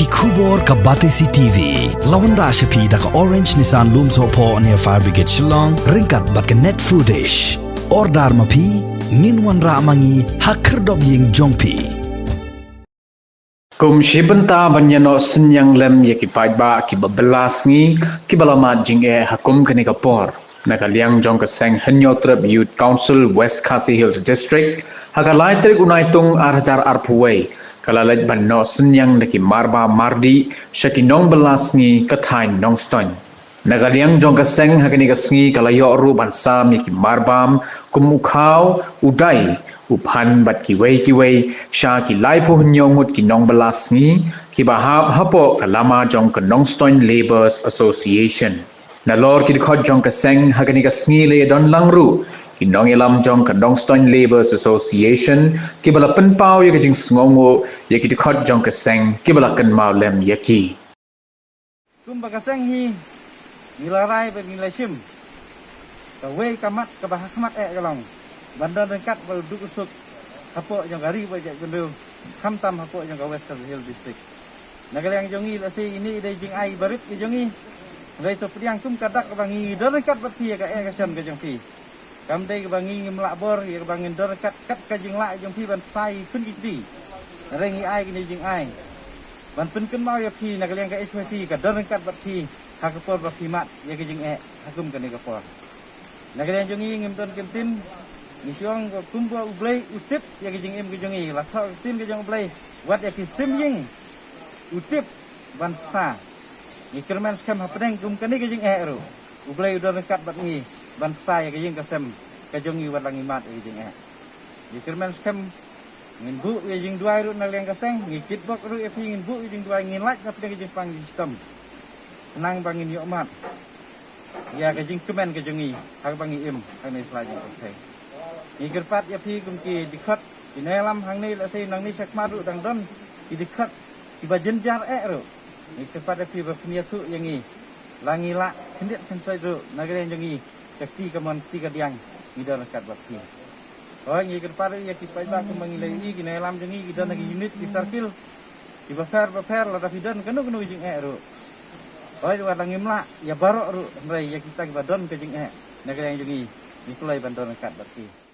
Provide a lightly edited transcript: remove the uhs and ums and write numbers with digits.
Kubor ka Batesi TV. Lawan Rashapi da ka Orange Nissan Looms Hopo near Fire Brigade Shillong. Ringkat bat ka net foodish. Ordar mapi. Minwan ra mangi hakerdog ying jongpi. Kum shibenta banyano senyang lem ya kipai ba ki babelas ngi ki balama jinge hakum kani kapor. Nakaliang jong keseng Henyotrep Youth Council West Khasi Hills District hakalai trik unaitung arjar arpuway kalalaj banno senyang naki marba mardi shakinong belas ngi kathai nong stoin. Nakaliang jong keseng hakani kasngi kalayo ru bansam yaki marbam kumukhaw udai uphan bat kiway sha ki laipo hnyongut ki nong belas ngi ki bahab hapo kalama jong kanong stoin Labours Association. Nalor ki dikhot jong keseng hakani kasngi le don langru ki nong elam jong kanong stoin Labours Association ki bala penpau ya jing sngongo ya ki dikhot jong keseng ki bala kan mau lem yaki. Kum bakaseng hi nilarai pe nilai sim ka we kamat ka bah kamat kalong bandar dekat bal dukusuk hapo yang gari ba jak gundu khamtam hapo yang West Khasi Hills District nagaliang jongi la si ini dei jing ai barit ke jongi ngai to priang kum kadak bangi dar dekat bat pia ka ka sam ke jong pi kam dei bangi ngemlak bor ya bangin dar dekat kat ka jing la jong pi ban sai kun ki ti rengi ai ni jing ai ban pun kun mau ya pi nagaliang ka SPC ka dar dekat bat pi hakapor ba pi mat ya ke jing hakum kan ni kapor nagaliang jongi ngimton kentin Misyong kumba ublay utip ya kijing ke jongi la thau tin ke jong ublay wat ya kisim ying utip ban sa ni kerman skam hapdeng kum kani ke jing ro ublay udar dekat bat ngi ban sa ya kijing kasem ke jongi wat langi mat ya kijing ni kerman skam ngin bu ya jing duai ru nal yang kaseng ngi kitbok ru ya ngin bu jing duai ngin lak tapi ke jing pang sistem nang bangin yo mat ya ke jing kemen ke jongi hak bangi hak ni selajeng okay. Ikerpat ya pi kumki dikhot di nelam hang ni la sei nang ni sak maru dang don di dikhot di bajenjar ro ikerpat ya pi bapnia tu yang ni langi la kendiat kan sai ro nagare yang ni jakti kamon tiga diang ngidar kat bapti oh ikerpat ya ki pai ba kumangi lai di nelam yang ni gidan lagi unit di circle di bafer la dafidan kanu jing ro oh wa langim la ya barok ro ndai ya kita ki badon ke jing nagare yang ni Nikulai bandar kat bapti